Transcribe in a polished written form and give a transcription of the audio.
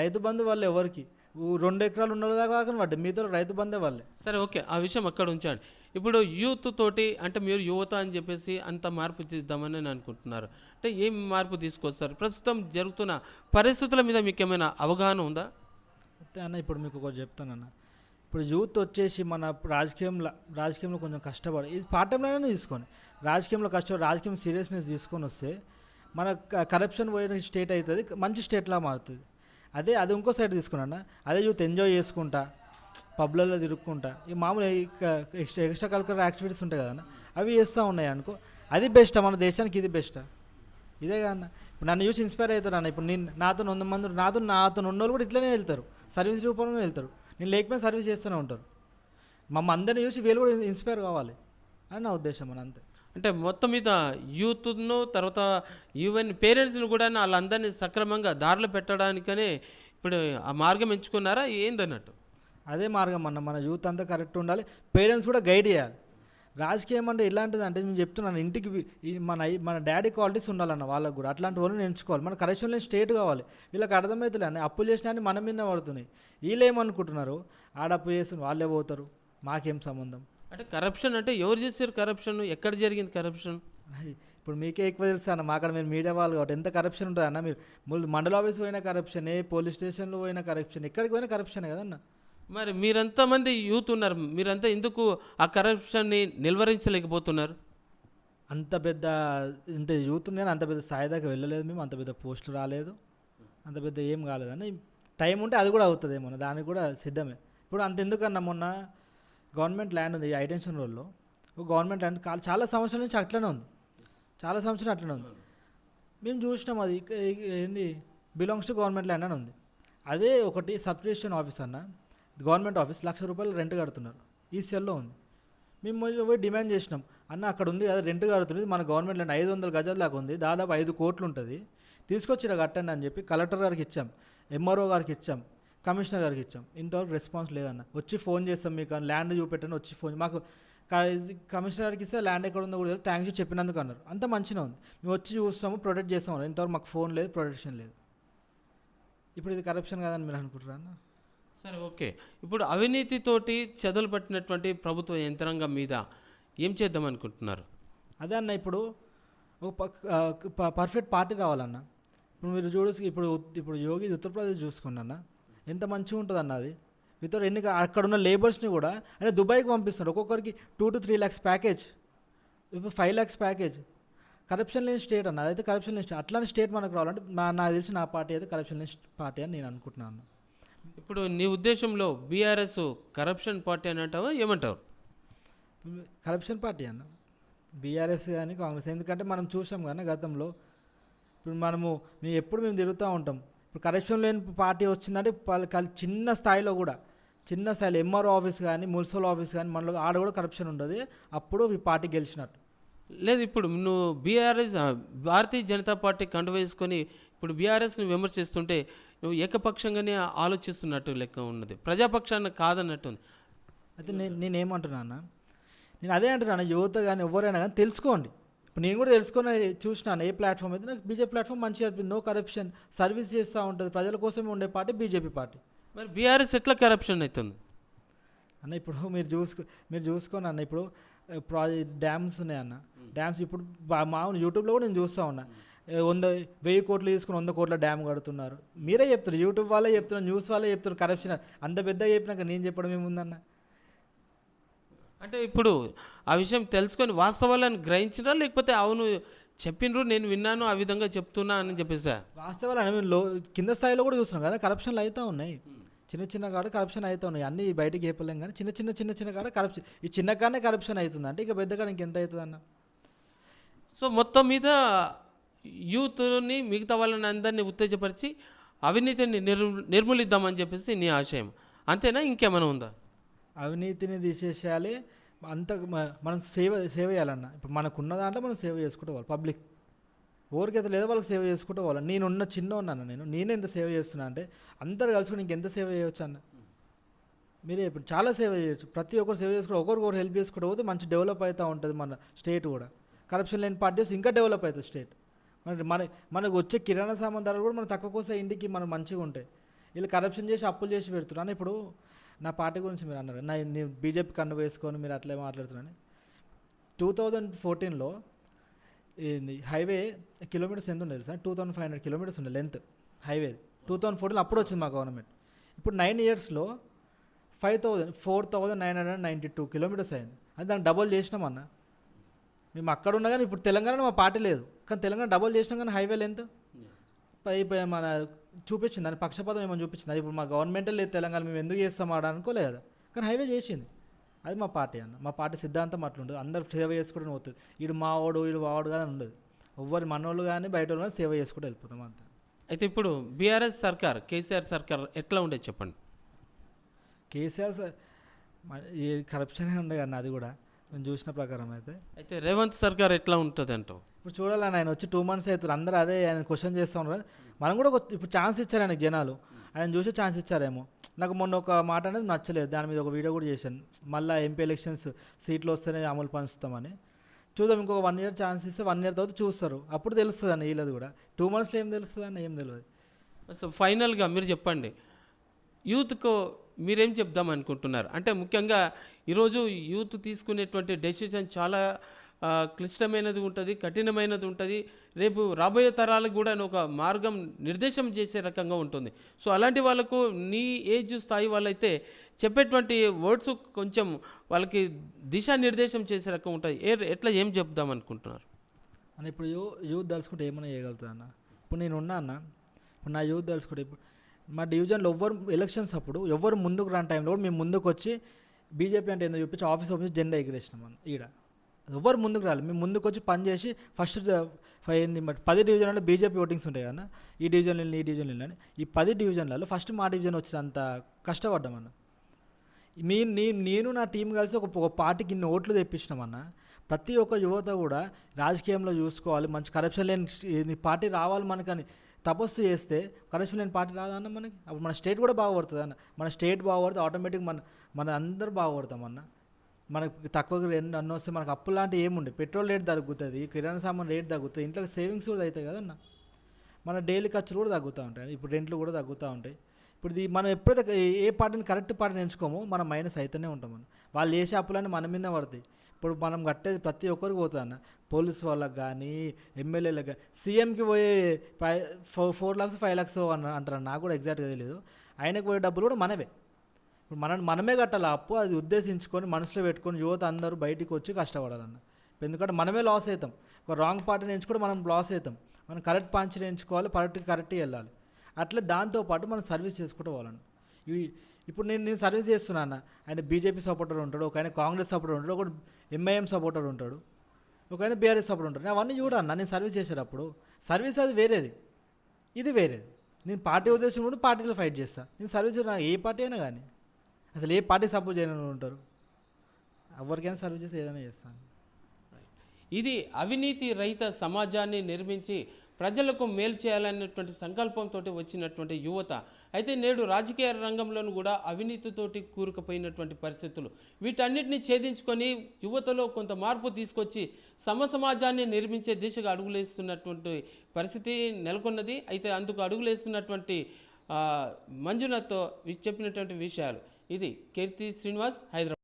రైతు బంధు వాళ్ళు ఎవరికి 2 ఎకరాలు ఉన్నదాకా కాకుండా పడ్డాయి, మీతో రైతు బంధే వాళ్ళే. సరే ఓకే, ఆ విషయం అక్కడ ఉంచండి. ఇప్పుడు యూత్ తోటి అంటే మీరు యువత అని చెప్పేసి అంత మార్పు చేద్దామని నేను అనుకుంటున్నారు. అంటే ఏం మార్పు తీసుకొస్తారు? ప్రస్తుతం జరుగుతున్న పరిస్థితుల మీద మీకు ఏమైనా అవగాహన ఉందా? అయితే అన్న ఇప్పుడు మీకు ఒకటి చెప్తానన్న, ఇప్పుడు యూత్ వచ్చేసి మన రాజకీయంలో కొంచెం కష్టపడి ఇది పార్ట్ టైంలోనే తీసుకొని రాజకీయంలో కష్టపడి రాజకీయం సీరియస్నెస్ తీసుకొని వస్తే మన కరప్షన్ పోయిన స్టేట్ అవుతుంది, మంచి స్టేట్లా మారుతుంది. అది ఇంకో సైడ్ తీసుకున్నా, అదే యూత్ ఎంజాయ్ చేసుకుంటా పబ్లలో తిరుక్కుంటా ఈ మామూలు ఎక్స్ట్రా కరికులర్ యాక్టివిటీస్ ఉంటాయి కదన్న, అవి చేస్తూ ఉన్నాయి అనుకో, అది బెస్టా మన దేశానికి? ఇది బెస్టా? ఇదే కదన్న. ఇప్పుడు నన్ను చూసి ఇన్స్పైర్ అవుతారు అన్న. ఇప్పుడు నేను నాతో 100 మంది నాతో ఉన్నోళ్ళు కూడా ఇట్లనే వెళ్తారు, సర్వీస్ రూపంలో వెళ్తారు. నేను లేకపోయినా సర్వీస్ చేస్తూనే ఉంటారు. అందరిని చూసి వీళ్ళు కూడా ఇన్స్పైర్ కావాలి అని నా ఉద్దేశం అని, అంతే. అంటే మొత్తం మీద యూత్ను తర్వాత ఈవెన్ పేరెంట్స్ని కూడా వాళ్ళందరినీ సక్రమంగా దారిలో పెట్టడానికనే ఇప్పుడు ఆ మార్గం ఎంచుకున్నారా ఏందన్నట్టు? అదే మార్గం అన్న, మన యూత్ అంతా కరెక్ట్ ఉండాలి, పేరెంట్స్ కూడా గైడ్ చేయాలి. రాజకీయం అంటే ఇలాంటిది అంటే నేను చెప్తున్నాను, ఇంటికి మన డాడీ క్వాలిటీస్ ఉండాలన్న వాళ్ళకు కూడా, అట్లాంటి వాళ్ళని ఎంచుకోవాలి. మన కరెక్షన్ లేని స్టేట్ కావాలి. వీళ్ళకి అర్థమవుతుంది అన్న, అప్పులు చేసినా మన మీద పడుతున్నాయి. వీళ్ళు ఏమనుకుంటున్నారు, ఆడప్పు చేసి వాళ్ళే పోతారు, మాకేం సంబంధం. అంటే కరప్షన్ అంటే ఎవరు చేశారు కరప్షన్? ఎక్కడ జరిగింది కరప్షన్? ఇప్పుడు మీకే ఎక్కువ తెలుసు అన్న, మా అక్కడ మీరు మీడియా వాళ్ళు కాబట్టి ఎంత కరప్షన్ ఉంటుంది అన్న. మీరు మండల ఆఫీస్ పోయిన కరప్షనే, పోలీస్ స్టేషన్లో పోయిన కరప్షన్, ఎక్కడికి పోయినా కరప్షనే కదన్న. మరి మీరంతా మంది యూత్ ఉన్నారు, మీరంతా ఎందుకు ఆ కరప్షన్ని నిలువరించలేకపోతున్నారు? అంత పెద్ద ఇంత యూత్ ఉంది కానీ అంత పెద్ద స్థాయి దాకా వెళ్ళలేదు మేము, అంత పెద్ద పోస్టులు రాలేదు, అంత పెద్ద ఏం కాలేదని. టైం ఉంటే అది కూడా అవుతుందేమో, దానికి కూడా సిద్ధమే. ఇప్పుడు అంత ఎందుకన్నా, మొన్న గవర్నమెంట్ ల్యాండ్ ఉంది హైటెన్షన్ రోడ్లో, గవర్నమెంట్ ల్యాండ్ చాలా సంవత్సరాల నుంచి అట్లనే ఉంది, చాలా సంవత్సరాలు అట్లనే ఉంది. మేము చూసినాం, అది ఏంది బిలాంగ్స్ టు గవర్నమెంట్ ల్యాండ్ అని ఉంది. అదే ఒకటి సబ్ రిజిస్ట్రేషన్ ఆఫీస్ అన్న, గవర్నమెంట్ ఆఫీస్ ₹1,00,000 రెంట్ కడుతున్నారు, ఈసీఎల్లో ఉంది. మేము పోయి డిమాండ్ చేసినాం, అన్న అక్కడ ఉంది కదా రెంట్ కడుతుంది, మన గవర్నమెంట్ ల్యాండ్ 500 గజాల దాకా ఉంది, దాదాపు 5 కోట్లు ఉంటుంది, తీసుకొచ్చి ఇక్కడ కట్టండి అని చెప్పి కలెక్టర్ గారికి ఇచ్చాం, ఎంఆర్ఓ గారికి ఇచ్చాం, కమిషనర్ గారికి ఇచ్చాం. ఇంతవరకు రెస్పాన్స్ లేదన్న. వచ్చి ఫోన్ చేస్తాం, మీకు ల్యాండ్ చూపెట్టండి, వచ్చి ఫోన్ మాకు కమిషనర్ గారికి ఇస్తే ల్యాండ్ ఎక్కడ ఉందో కూడా థ్యాంక్స్ చెప్పినందుకు అన్నారు. అంత మంచిగా ఉంది, మేము వచ్చి చూస్తాము, ప్రొటెక్ట్ చేస్తాము. ఇంతవరకు మాకు ఫోన్ లేదు, ప్రొటెక్షన్ లేదు. ఇప్పుడు ఇది కరప్షన్ కాదని మీరు అనుకుంటారా అన్న? సరే ఓకే, ఇప్పుడు అవినీతితోటి చెదలు పట్టినటువంటి ప్రభుత్వ యంత్రాంగం మీద ఏం చేద్దాం అనుకుంటున్నారు? అదే అన్న, ఇప్పుడు ఒక పర్ఫెక్ట్ పార్టీ రావాలన్న. ఇప్పుడు మీరు ఇప్పుడు యోగి ఉత్తరప్రదేశ్ చూసుకోండి అన్న, ఎంత మంచిగా ఉంటుంది అన్న. అది వితౌట్ అక్కడ ఉన్న లేబర్స్ని కూడా అంటే దుబాయ్కి పంపిస్తారు, ఒక్కొక్కరికి 2 to 3 lakhs ప్యాకేజ్, ఇప్పుడు 5 lakhs ప్యాకేజ్. కరప్షన్ లేని స్టేట్ అన్న, అదైతే కరప్షన్ లేని స్టేట్. అట్లాంటి స్టేట్ మనకు రావాలంటే నాకు తెలిసి నా పార్టీ అయితే కరప్షన్ లేని పార్టీ అని నేను అనుకుంటున్నాను. ఇప్పుడు నీ ఉద్దేశంలో బీఆర్ఎస్ కరప్షన్ పార్టీ అని అంటావా, ఏమంటావు? కరప్షన్ పార్టీ అన్న బీఆర్ఎస్ కానీ కాంగ్రెస్, ఎందుకంటే మనం చూసాం కానీ గతంలో. ఇప్పుడు మేము తిరుగుతూ ఉంటాం. ఇప్పుడు కరప్షన్ లేని పార్టీ వచ్చిందంటే చిన్న స్థాయిలో ఎంఆర్ఓ ఆఫీస్ కానీ మున్సిపల్ ఆఫీస్ కానీ మనలో ఆడ కూడా కరప్షన్ ఉంటుంది, అప్పుడు ఈ పార్టీ గెలిచినట్టు. లేదు, ఇప్పుడు నువ్వు బీఆర్ఎస్ భారతీయ జనతా పార్టీ కండువ వేసుకొని ఇప్పుడు బీఆర్ఎస్ని విమర్శిస్తుంటే నువ్వు ఏకపక్షంగానే ఆలోచిస్తున్నట్టు లెక్క ఉన్నది, ప్రజాపక్షాన్ని కాదన్నట్టుంది. అయితే నేనేమంటున్నా, నేను అదే అంటున్నాను, యువత కానీ ఎవరైనా కానీ తెలుసుకోండి. ఇప్పుడు నేను కూడా తెలుసుకొని చూసినాను, ఏ ప్లాట్ఫామ్ అయితే నాకు బీజేపీ ప్లాట్ఫామ్ మంచిగా అనిపింది. నో కరప్షన్, సర్వీస్ చేస్తూ ఉంటుంది, ప్రజల కోసమే ఉండే పార్టీ బీజేపీ పార్టీ. మరి బీఆర్ఎస్ ఎట్లా కరప్షన్ అవుతుంది అన్న? ఇప్పుడు మీరు చూసుకోండి అన్న, ఇప్పుడు డ్యామ్స్ ఉన్నాయన్న, డ్యామ్స్ ఇప్పుడు మామూలు యూట్యూబ్లో కూడా నేను చూస్తూ ఉన్నా, 1,000 కోట్లు తీసుకుని 100 కోట్ల డ్యామ్ కడుతున్నారు. మీరే చెప్తారు, యూట్యూబ్ వాళ్ళే చెప్తున్నారు, న్యూస్ వాళ్ళే చెప్తున్నారు కరప్షన్. అంత పెద్దగా చెప్పినాక నేను చెప్పడం ఏముందన్న? అంటే ఇప్పుడు ఆ విషయం తెలుసుకొని వాస్తవాలను గ్రహించినా, లేకపోతే అవును చెప్పినరు నేను విన్నాను ఆ విధంగా చెప్తున్నా అని చెప్పేసా? వాస్తవాలు మేము కింద స్థాయిలో కూడా చూస్తున్నాం కదా, కరప్షన్లు అవుతూ ఉన్నాయి. చిన్న కాడ కరప్షన్ అవుతూ ఉన్నాయి, అన్నీ బయటికి చెప్పలేం కానీ చిన్న కాడ కరప్షన్, ఈ చిన్న కాడనే కరప్షన్ అవుతుంది అంటే ఇక పెద్ద కాడ ఇంకెంత అవుతుంది అన్న? సో మొత్తం మీద యూత్ని మిగతా వాళ్ళని అందరినీ ఉత్తేజపరిచి అవినీతిని నిర్మూలిద్దామని చెప్పేసి నీ ఆశయం, అంతేనా? ఇంకేమైనా ఉందా? అవినీతిని తీసేసేయాలి, మనం సేవ చేయాలన్న. ఇప్పుడు మనకున్న దాంట్లో మనం సేవ చేసుకుంటూ పోవాలి. పబ్లిక్ ఎవరికైతే లేదో వాళ్ళకి సేవ చేసుకుంటూ పోవాలి. నేనున్న ఉన్నాను, నేనే ఎంత సేవ చేస్తున్నా అంటే అందరు కలుసుకుని ఇంకెంత సేవ చేయవచ్చు అన్న? మీరే ఇప్పుడు చాలా సేవ చేయొచ్చు, ప్రతి ఒక్కరు సేవ చేసుకుంటూ ఒకరికొకరు హెల్ప్ చేసుకుంటూ పోతే మంచి డెవలప్ అవుతూ ఉంటుంది మన స్టేట్ కూడా. కరప్షన్ లేని పార్టీస్ ఇంకా డెవలప్ అవుతుంది స్టేట్. మనకు వచ్చే కిరాణా సామాన్ ధరలు కూడా మనం తక్కువ కోసం ఇంటికి మనం మంచిగా ఉంటాయి. వీళ్ళు కరప్షన్ చేసి అప్పులు చేసి పెడుతున్నారు. అని ఇప్పుడు నా పార్టీ గురించి మీరు అన్నారు, నేను బీజేపీ కన్ను వేసుకొని మీరు అట్లే మాట్లాడుతున్నారని. 2014లో హైవే కిలోమీటర్స్ ఎంత ఉండేది సార్? 2500 కిలోమీటర్స్ ఉండే లెంత్ హైవే. 2014లో అప్పుడు వచ్చింది మా గవర్నమెంట్. ఇప్పుడు 9 ఇయర్స్లో 4,992 కిలోమీటర్స్ అయింది. అది దాన్ని డబుల్ చేసినాం అన్న. మేము అక్కడ ఉన్నా కానీ ఇప్పుడు తెలంగాణలో మా పార్టీ లేదు, కానీ తెలంగాణ డబుల్ చేసినాం. కానీ హైవే లెంత్ మన చూపించింది, దాని పక్షపాతం ఏమని చూపించింది. అది ఇప్పుడు మా గవర్నమెంటే లేదు తెలంగాణ, మేము ఎందుకు చేస్తాం ఆడ అనుకోలేదు కదా, కానీ హైవే చేసింది. అది మా పార్టీ అన్న. మా పార్టీ సిద్ధాంతం అట్లుంటుంది. అందరూ సేవ చేసుకుంటూ పోతుంది. వీడు మావాడు వీడు వాడు కానీ ఉండదు. ఎవ్వరు మనోళ్ళు కానీ బయట వాళ్ళు కానీ సేవ చేసుకుంటూ వెళ్ళిపోతాం అంతే. అయితే ఇప్పుడు బీఆర్ఎస్ సర్కార్, కేసీఆర్ సర్కార్ ఎట్లా ఉండేది చెప్పండి. కేసీఆర్ ఏ కరప్షనే ఉండే కానీ అది కూడా మేము చూసిన ప్రకారం అయితే. అయితే రేవంత్ సర్కార్ ఎట్లా ఉంటుంది అంటావు? ఇప్పుడు చూడాలని ఆయన వచ్చి 2 months అవుతారు, అందరూ అదే ఆయన క్వశ్చన్ చేస్తూ ఉన్నారు. మనం కూడా ఇప్పుడు ఛాన్స్ ఇచ్చారు ఆయనకు జనాలు, ఆయన చూసి ఛాన్స్ ఇచ్చారేమో. నాకు మొన్న ఒక మాట అనేది నచ్చలేదు, దాని మీద ఒక వీడియో కూడా చేశాను. మళ్ళీ ఎంపీ ఎలక్షన్స్ సీట్లు వస్తేనే అమలు పంచుతామని. చూద్దాం, ఇంకొక 1 year ఛాన్స్ ఇస్తే 1 year తర్వాత చూస్తారు, అప్పుడు తెలుస్తుంది అన్న. వీళ్ళది కూడా 2 monthsలో ఏం తెలుస్తుంది అన్న, ఏం తెలియదు. సో ఫైనల్గా మీరు చెప్పండి, యూత్కు మీరేం చెప్దాం అనుకుంటున్నారు? అంటే ముఖ్యంగా ఈరోజు యూత్ తీసుకునేటువంటి డెసిషన్ చాలా క్లిష్టమైనది ఉంటుంది, కఠినమైనది ఉంటుంది. రేపు రాబోయే తరాలకు కూడా ఒక మార్గం నిర్దేశం చేసే రకంగా ఉంటుంది. సో అలాంటి వాళ్ళకు నీ ఏజ్ స్థాయి వాళ్ళైతే చెప్పేటువంటి వర్డ్స్ కొంచెం వాళ్ళకి దిశానిర్దేశం చేసే రకం ఉంటుంది. ఎట్లా ఏం చెప్దాం అనుకుంటున్నారు అన్న? ఇప్పుడు యూత్ తలుచుకుంటే ఏమైనా చేయగలుగుతా అన్న. ఇప్పుడు నేను ఉన్నా అన్న, ఇప్పుడు నా యూత్ తలుచుకుంటే ఇప్పుడు మా డివిజన్లో ఎవ్వరు ఎలక్షన్స్ అప్పుడు ఎవ్వరు ముందుకు రాని టైంలో కూడా మేము ముందుకు వచ్చి బీజేపీ అంటే ఏందో చూపించి ఆఫీస్ ఓపెన్ చేసి జెండా ఎగిరేసినాం అన్న. ఈడ ఎవ్వరు ముందుకు రాలి, మేము ముందుకు వచ్చి పని చేసి ఫస్ట్ అయింది. బట్ 10 డివిజన్లలో బీజేపీ ఓటింగ్స్ ఉంటాయి కన్నా, ఈ డివిజన్లో ఈ డివిజన్లో అని. ఈ 10 డివిజన్లలో ఫస్ట్ మా డివిజన్ వచ్చినంత కష్టపడ్డామన్న. నేను నా టీం కలిసి ఒక పార్టీకి ఇన్ని ఓట్లు తెప్పించినామన్న. ప్రతి ఒక్క యువత కూడా రాజకీయంలో చూసుకోవాలి, మంచి కరప్షన్ లేని పార్టీ రావాలి మనకని తపస్సు చేస్తే కరప్షన్ లేని పార్టీ రాదన్న మనకి. అప్పుడు మన స్టేట్ కూడా బాగుపడుతుంది అన్న. మన స్టేట్ బాగుపడితే ఆటోమేటిక్ మన అందరూ బాగుపడతాం అన్న. మనకు తక్కువగా అన్నీ వస్తే మనకు అప్పు లాంటివి ఏముండే, పెట్రోల్ రేట్ తగ్గుతుంది, కిరాణా సామాన్ రేట్ తగ్గుతుంది, ఇంట్లో సేవింగ్స్ కూడా అవుతాయి కదన్న. మన డైలీ ఖర్చులు కూడా తగ్గుతూ ఉంటాయి, ఇప్పుడు రెంట్లు కూడా తగ్గుతూ ఉంటాయి. ఇప్పుడు మనం ఎప్పుడైతే ఏ పార్టీని కరెక్ట్ పార్టీని ఎంచుకోమో మనం మైనస్ అయితేనే ఉంటాం అన్న. వాళ్ళు చేసే అప్పులన్నీ మన మీద పడతాయి. ఇప్పుడు మనం కట్టేది ప్రతి ఒక్కరికి పోతుంది అన్న. పోలీస్ వాళ్ళకి కానీ ఎమ్మెల్యేలకు కానీ, సీఎంకి పోయే 4 lakhs 5 lakhs అంటారు, నాకు కూడా ఎగ్జాక్ట్గా తెలియదు. ఆయనకు పోయే డబ్బులు కూడా మనమే. ఇప్పుడు మనమే కట్టాలి అప్పు. అది ఉద్దేశించుకొని మనసులో పెట్టుకొని యువత అందరూ బయటికి వచ్చి కష్టపడాలన్న. ఎందుకంటే మనమే లాస్ అవుతాం. ఒక రాంగ్ పార్టీని ఎంచుకుంటే మనం లాస్ అవుతాం. మనం కరెక్ట్ పార్టీని ఎంచుకోవాలి, కరెక్ట్గా వెళ్ళాలి. అట్లా దాంతోపాటు మనం సర్వీస్ చేసుకుంటూ పోవాలన్న. ఇప్పుడు నేను సర్వీస్ చేస్తున్నాను. ఆయన బీజేపీ సపోర్టర్ ఉంటాడు, ఒక ఆయన కాంగ్రెస్ సపోర్టర్ ఉంటాడు, ఒక ఎంఐఎం సపోర్టర్ ఉంటాడు, ఒక ఆయన బీఆర్ఎస్ సపోర్టర్ ఉంటాడు. అవన్నీ చూడన్న. నేను సర్వీస్ చేసేటప్పుడు సర్వీస్ అది వేరేది, ఇది వేరేది. నేను పార్టీ ఉద్దేశం కూడా పార్టీలో ఫైట్ చేస్తాను. నేను సర్వీస్ ఏ పార్టీ అయినా కానీ, అసలు ఏ పార్టీ సపోర్ట్ చేయని ఉంటారు, ఎవరికైనా సర్వీస్ చేసి ఏదైనా చేస్తాను. ఇది అవినీతి రహిత సమాజాన్ని నిర్మించి ప్రజలకు మేలు చేయాలనేటువంటి సంకల్పంతో వచ్చినటువంటి యువత. అయితే నేడు రాజకీయ రంగంలోనూ కూడా అవినీతితోటి కూరుకుపోయినటువంటి పరిస్థితులు, వీటన్నిటిని ఛేదించుకొని యువతలో కొంత మార్పు తీసుకొచ్చి సమాజాన్ని నిర్మించే దిశగా అడుగులేస్తున్నటువంటి పరిస్థితి నెలకొన్నది. అయితే అందుకు అడుగులేస్తున్నటువంటి మంజునాథ్తో చెప్పినటువంటి విషయాలు ఇది. కీర్తి శ్రీనివాస్, హైదరాబాద్.